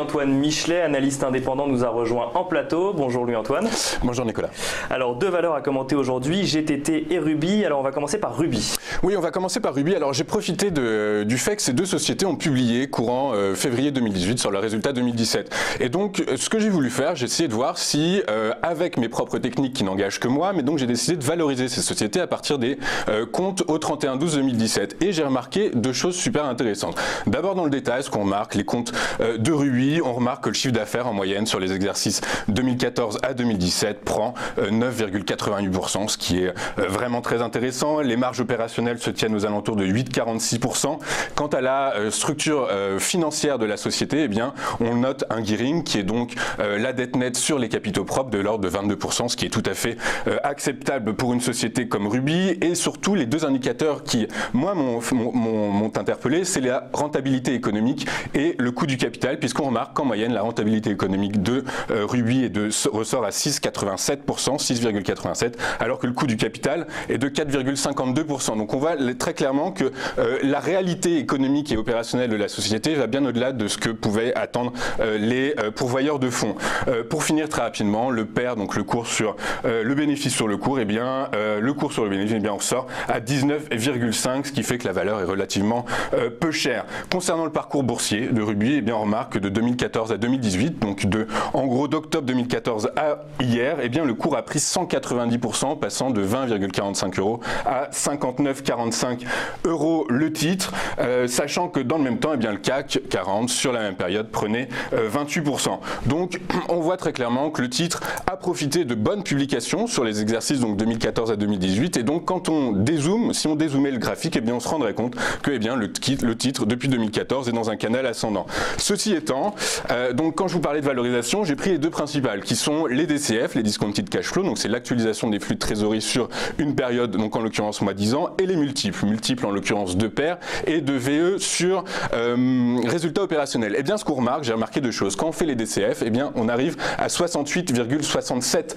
Louis-Antoine Michelet, analyste indépendant, nous a rejoint en plateau. Bonjour Louis-Antoine. Bonjour Nicolas. Alors, deux valeurs à commenter aujourd'hui, GTT et Ruby. Alors, on va commencer par Ruby. Oui, on va commencer par Ruby. Alors, j'ai profité du fait que ces deux sociétés ont publié courant février 2018 sur leurs résultats 2017. Et donc, ce que j'ai voulu faire, j'ai essayé de voir si, avec mes propres techniques qui n'engagent que moi, mais donc j'ai décidé de valoriser ces sociétés à partir des comptes au 31/12/2017. Et j'ai remarqué deux choses super intéressantes. D'abord, dans le détail, ce qu'on remarque, les comptes de Ruby, on remarque que le chiffre d'affaires en moyenne sur les exercices 2014 à 2017 prend 9,88%, ce qui est vraiment très intéressant. Les marges opérationnelles se tiennent aux alentours de 8,46%. Quant à la structure financière de la société, eh bien, on note un gearing qui est donc la dette nette sur les capitaux propres de l'ordre de 22%, ce qui est tout à fait acceptable pour une société comme Ruby. Et surtout, les deux indicateurs qui, moi, m'ont interpellé, c'est la rentabilité économique et le coût du capital, puisqu'on remarque qu'en moyenne, la rentabilité économique de Ruby ressort à 6,87%, 6,87%, alors que le coût du capital est de 4,52%. Donc on voit très clairement que la réalité économique et opérationnelle de la société va bien au-delà de ce que pouvaient attendre les pourvoyeurs de fonds. Pour finir très rapidement, le PER, donc le cours sur le bénéfice sur le cours, eh bien, le cours sur le bénéfice, eh bien, on sort à 19,5, ce qui fait que la valeur est relativement peu chère. Concernant le parcours boursier de Ruby, eh bien, on remarque que de 2014 à 2018, donc en gros d'octobre 2014 à hier, eh bien, le cours a pris 190%, passant de 20,45 € à 59,45 € le titre, sachant que dans le même temps, eh bien, le CAC 40 sur la même période prenait 28%. Donc on voit très clairement que le titre a profité de bonnes publications sur les exercices donc 2014 à 2018, et donc quand on dézoome, si on dézoomait le graphique, eh bien, on se rendrait compte que eh bien, le titre depuis 2014 est dans un canal ascendant. Ceci étant, donc quand je vous parlais de valorisation, j'ai pris les deux principales qui sont les DCF, les discounted cash flow, donc c'est l'actualisation des flux de trésorerie sur une période, donc en l'occurrence moins 10 ans, et les multiples en l'occurrence de PER et de VE sur résultats opérationnels. Et bien ce qu'on remarque, j'ai remarqué deux choses. Quand on fait les DCF, eh bien on arrive à 68,67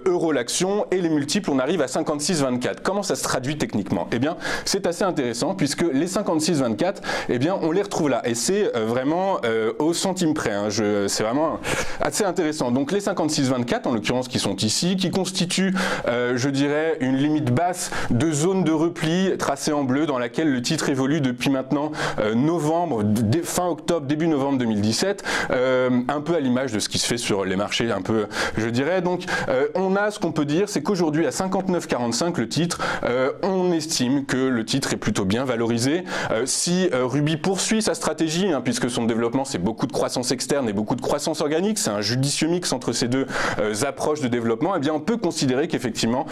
€ l'action, et les multiples on arrive à 56,24. Comment ça se traduit techniquement? Eh bien c'est assez intéressant, puisque les 56,24, eh bien on les retrouve là, et c'est vraiment au centime près, hein. C'est vraiment assez intéressant. Donc les 56,24 en l'occurrence qui sont ici, qui constituent je dirais une limite basse de zone de repli tracée en bleu dans laquelle le titre évolue depuis maintenant novembre, fin octobre, début novembre 2017, un peu à l'image de ce qui se fait sur les marchés, un peu je dirais. Donc on a ce qu'on peut dire, c'est qu'aujourd'hui à 59,45 le titre, on estime que le titre est plutôt bien valorisé. Si Ruby poursuit sa stratégie, hein, puisque son développement c'est beaucoup de croissance externe et beaucoup de croissance organique, c'est un judicieux mix entre ces deux approches de développement, eh bien on peut considérer qu'effectivement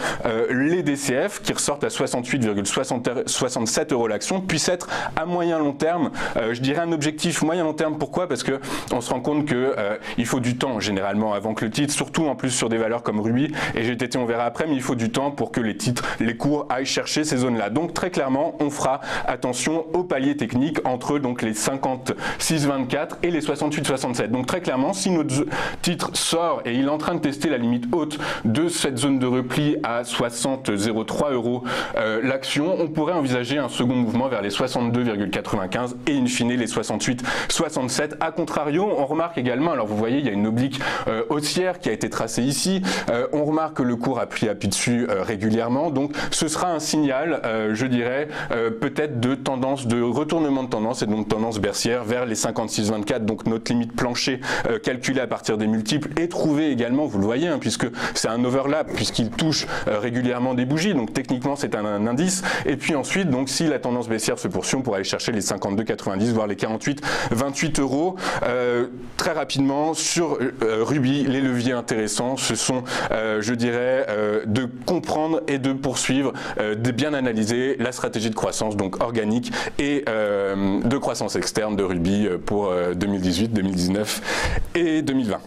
les DCF qui ressortent à 68,67 € l'action puissent être à moyen long terme, je dirais un objectif moyen long terme. Pourquoi? Parce que on se rend compte que il faut du temps généralement avant que le titre, surtout en plus sur des valeurs comme Ruby et GTT on verra après, mais il faut du temps pour que les cours aillent chercher ces zones là. Donc très clairement on fera attention au palier technique entre donc les 56,24 et les 68,67. Donc très clairement, si notre titre sort et il est en train de tester la limite haute de cette zone de repli à 60,03 € l'action, on pourrait envisager un second mouvement vers les 62,95 et in fine les 68,67. A contrario, on remarque également, alors vous voyez il y a une oblique haussière qui a été tracée ici, on remarque que le cours a pris appui dessus régulièrement, donc ce sera un signal je dirais peut-être de tendance, de retournement de tendance, et donc tendance baissière vers les 56,24, donc notre limite plancher calculée à partir des multiples est trouvée également, vous le voyez, hein, puisque c'est un overlap, puisqu'il touche régulièrement des bougies, donc techniquement c'est un indice. Et puis ensuite, donc si la tendance baissière se poursuit, on pourra aller chercher les 52,90 voire les 48,28 €. Très rapidement sur Ruby, les leviers intéressants, ce sont je dirais de comprendre et de poursuivre, de bien analyser la stratégie de croissance donc organique et de croissance externe de Ruby pour 2018, 2019 et 2020.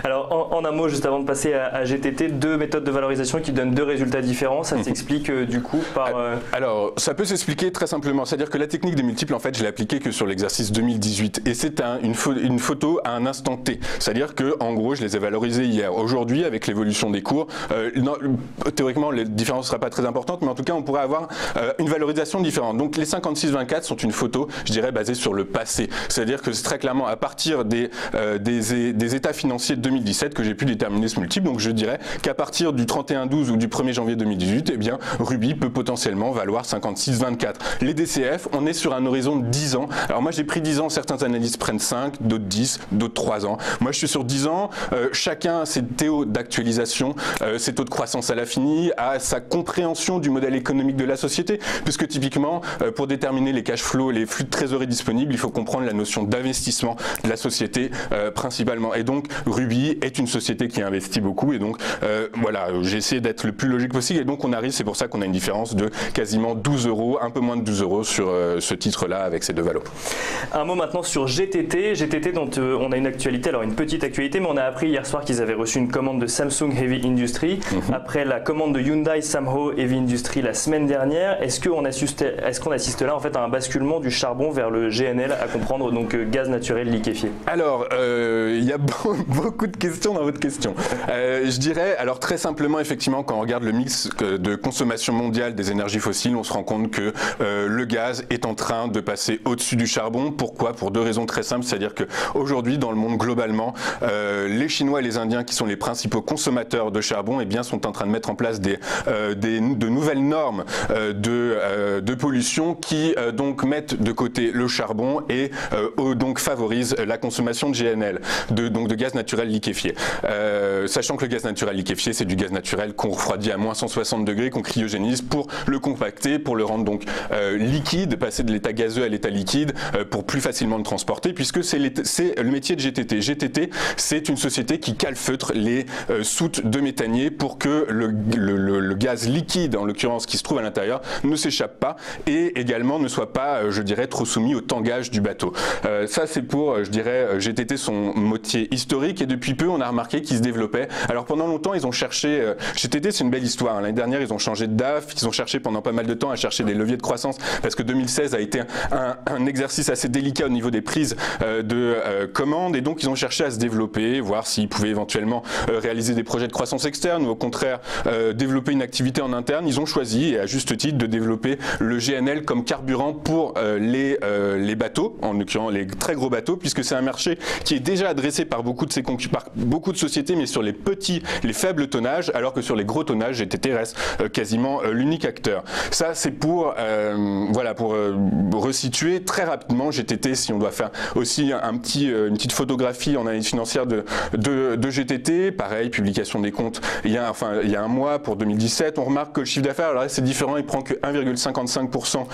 Alors en un mot, juste avant de passer à GTT, deux méthodes de valorisation qui donnent deux résultats différents, ça s'explique du coup par... Alors ça peut s'expliquer très simplement, c'est-à-dire que la technique des multiples en fait je l'ai appliquée que sur l'exercice 2018 et c'est une photo à un instant T, c'est-à-dire que en gros je les ai valorisés hier. Aujourd'hui avec l'évolution des cours, théoriquement les différences ne seraient pas très importantes, mais en tout cas on pourrait avoir une valorisation différente. Donc les 56,24 sont une photo je dirais basée sur le passé, c'est-à-dire que c'est très clairement à partir partir des états financiers de 2017 que j'ai pu déterminer ce multiple. Donc je dirais qu'à partir du 31/12 ou du 1er janvier 2018, eh bien, Ruby peut potentiellement valoir 56,24. Les DCF, on est sur un horizon de 10 ans. Alors moi j'ai pris 10 ans, certains analystes prennent 5, d'autres 10, d'autres 3 ans. Moi je suis sur 10 ans, chacun a ses taux d'actualisation, ses taux de croissance à l'infini, a sa compréhension du modèle économique de la société, puisque typiquement pour déterminer les cash flows, les flux de trésorerie disponibles, il faut comprendre la notion d'investissement de la société principalement. Et donc Ruby est une société qui investit beaucoup, et donc voilà, j'ai essayé d'être le plus logique possible, et donc on arrive, c'est pour ça qu'on a une différence de quasiment 12 €, un peu moins de 12 € sur ce titre-là avec ces deux valos. Un mot maintenant sur GTT. GTT dont on a une actualité, alors une petite actualité, mais on a appris hier soir qu'ils avaient reçu une commande de Samsung Heavy Industry après la commande de Hyundai Samho Heavy Industry la semaine dernière. Est-ce qu'on assiste là en fait à un basculement du charbon vers le GNL, à comprendre donc gaz naturel liquéfié? Alors, il y a beaucoup de questions dans votre question. Je dirais, alors très simplement, effectivement, quand on regarde le mix de consommation mondiale des énergies fossiles, on se rend compte que le gaz est en train de passer au-dessus du charbon. Pourquoi? Pour deux raisons très simples. C'est-à-dire qu'aujourd'hui, dans le monde globalement, les Chinois et les Indiens, qui sont les principaux consommateurs de charbon, eh bien, sont en train de mettre en place de nouvelles normes de pollution qui donc mettent de côté le charbon et donc favorisent la consommation de GNL, donc de gaz naturel liquéfié. Sachant que le gaz naturel liquéfié, c'est du gaz naturel qu'on refroidit à moins 160 degrés, qu'on cryogénise pour le compacter, pour le rendre donc liquide, passer de l'état gazeux à l'état liquide pour plus facilement le transporter, puisque c'est le métier de GTT. GTT, c'est une société qui calfeutre les soutes de méthanier pour que le gaz liquide, en l'occurrence qui se trouve à l'intérieur, ne s'échappe pas et également ne soit pas, je dirais, trop soumis au tangage du bateau. Ça, c'est pour, je dirais, GTT, son métier historique, et depuis peu, on a remarqué qu'il se développait. Alors pendant longtemps, ils ont cherché, GTT, c'est une belle histoire. L'année dernière, ils ont changé de DAF, ils ont cherché pendant pas mal de temps à chercher des leviers de croissance, parce que 2016 a été un exercice assez délicat au niveau des prises de commandes, et donc ils ont cherché à se développer, voir s'ils pouvaient éventuellement réaliser des projets de croissance externe ou au contraire développer une activité en interne. Ils ont choisi, et à juste titre, de développer le GNL comme carburant pour les bateaux, en l'occurrence les très gros bateaux, puisque c'est un marché qui est déjà adressé par beaucoup de sociétés, mais sur les faibles tonnages, alors que sur les gros tonnages, GTT reste quasiment l'unique acteur. Ça, c'est pour resituer très rapidement GTT, si on doit faire aussi une petite photographie en analyse financière de GTT. Pareil, publication des comptes il y a un mois pour 2017. On remarque que le chiffre d'affaires, alors là c'est différent, il prend que 1,55%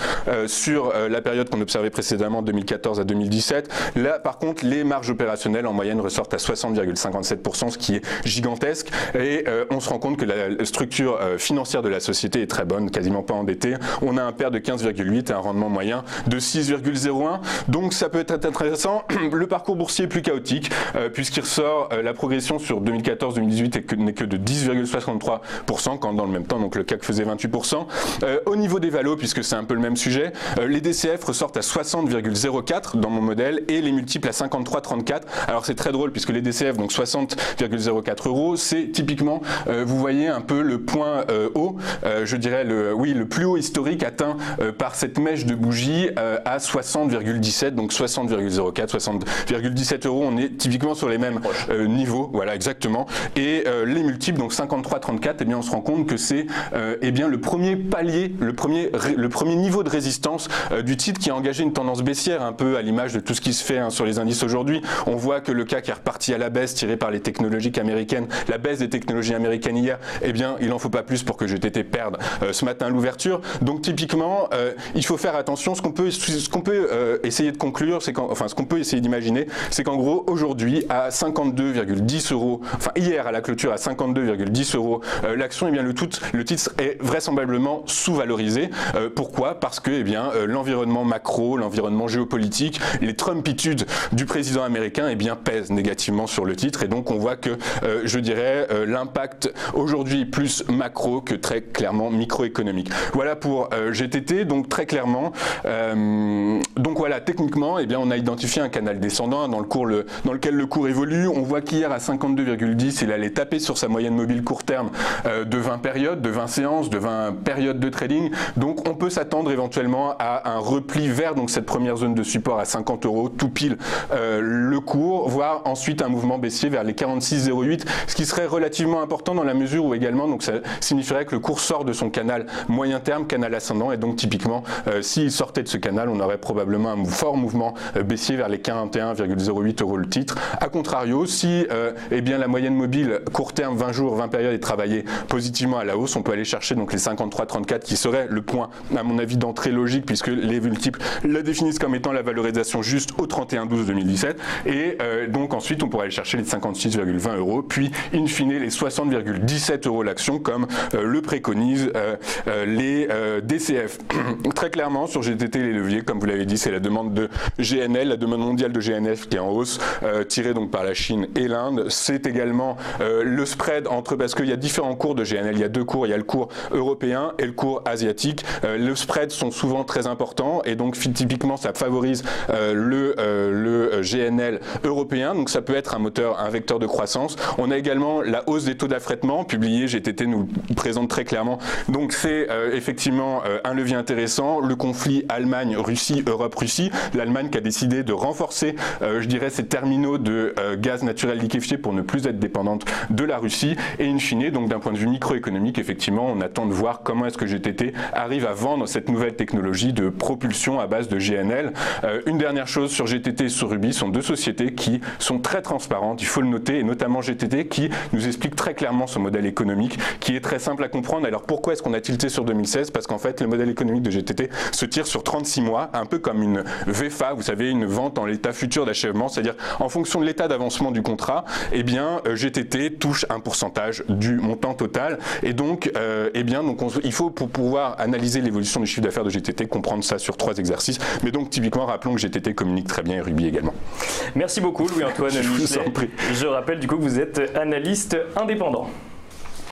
sur la période qu'on observait précédemment, 2014 à 2017. Là, par contre, les marges opérationnelles en moyenne ressortent à 60,57%, ce qui est gigantesque. Et on se rend compte que la structure financière de la société est très bonne, quasiment pas endettée. On a un PER de 15,8 et un rendement moyen de 6,01. Donc ça peut être intéressant. Le parcours boursier est plus chaotique, puisqu'il ressort la progression sur 2014-2018 n'est que de 10,63%, quand dans le même temps donc le CAC faisait 28%. Au niveau des valos, puisque c'est un peu le même sujet, les DCF ressortent à 60,04 dans mon modèle et les multiples à 53,34. Alors c'est très drôle, puisque les DCF, donc 60,04 €, c'est typiquement, vous voyez un peu le point haut, je dirais le plus haut historique atteint par cette mèche de bougie à 60,17, donc 60,04, 60,17 €. On est typiquement sur les mêmes niveaux, voilà exactement. Et les multiples, donc 53,34, eh bien on se rend compte que c'est bien le premier palier, le premier niveau de résistance du titre, qui a engagé une tendance baissière, un peu à l'image de tout ce qui se fait sur les indices aujourd'hui. On voit que le CAC est reparti à la baisse, tiré par les technologies américaines, la baisse des technologies américaines hier. Eh bien, il n'en faut pas plus pour que GTT perde ce matin à l'ouverture. Donc typiquement, il faut faire attention. Ce qu'on peut essayer de conclure, ce qu'on peut essayer d'imaginer, c'est qu'en gros, aujourd'hui, à 52,10 €, enfin hier à la clôture à 52,10 € l'action, eh bien le titre est vraisemblablement sous-valorisé. Pourquoi? Parce que l'environnement macro, l'environnement géopolitique, les Trumpitudes du président américain pèsent négativement sur le titre, et donc on voit que je dirais l'impact aujourd'hui est plus macro que très clairement microéconomique. Voilà pour GTT, donc très clairement. Donc voilà, techniquement, on a identifié un canal descendant dans lequel le cours évolue. On voit qu'hier à 52,10, il allait taper sur sa moyenne mobile court terme de 20 périodes, de 20 séances, de 20 périodes de trading. Donc on peut s'attendre éventuellement à un repli vers cette première zone de support à 50 € tout pile le cours, voire ensuite un mouvement baissier vers les 46,08, ce qui serait relativement important dans la mesure où également, donc ça signifierait que le cours sort de son canal moyen terme, canal ascendant, et donc typiquement, s'il sortait de ce canal, on aurait probablement un fort mouvement baissier vers les 41,08 € le titre. A contrario, si eh bien, la moyenne mobile court terme 20 jours, 20 périodes est travaillée positivement à la hausse, on peut aller chercher donc les 53,34 qui serait le point, à mon avis, d'entrée logique, puisque les multiples le définissent comme étant la valorisation juste au 31/12/2017, et donc ensuite on pourrait aller chercher les 56,20 €, puis in fine les 60,17 € l'action, comme le préconisent les DCF. Très clairement, sur GTT, les leviers, comme vous l'avez dit, c'est la demande de GNL, la demande mondiale de GNF qui est en hausse, tirée donc par la Chine et l'Inde. C'est également le spread entre, parce qu'il y a différents cours de GNL, il y a deux cours, il y a le cours européen et le cours asiatique. Le spread sont souvent très importants, et donc typiquement ça favorise le GNL européen, donc ça peut être un moteur, un vecteur de croissance. On a également la hausse des taux d'affrètement, publié, GTT nous le présente très clairement, donc c'est effectivement un levier intéressant. Le conflit Allemagne-Russie, Europe-Russie, l'Allemagne qui a décidé de renforcer, je dirais, ses terminaux de gaz naturel liquéfié pour ne plus être dépendante de la Russie, et in fine, donc d'un point de vue microéconomique, effectivement, on attend de voir comment est-ce que GTT arrive à vendre cette nouvelle technologie de propulsion à base de GNL. Une dernière chose sur GTT et sur Ruby, sont deux sociétés qui sont très transparentes, il faut le noter, et notamment GTT qui nous explique très clairement son modèle économique, qui est très simple à comprendre. Alors pourquoi est-ce qu'on a tilté sur 2016? Parce qu'en fait, le modèle économique de GTT se tire sur 36 mois, un peu comme une VFA, vous savez, une vente en l'état futur d'achèvement, c'est-à-dire en fonction de l'état d'avancement du contrat, eh bien GTT touche un pourcentage du montant total, et donc, eh bien, donc il faut, pour pouvoir analyser l'évolution du chiffre d'affaires de GTT, comprendre ça sur 3 exercices. Mais donc typiquement, rappelons que GTT communique très bien, et Ruby également. Merci beaucoup Louis-Antoine Michelet. Je rappelle du coup que vous êtes analyste indépendant.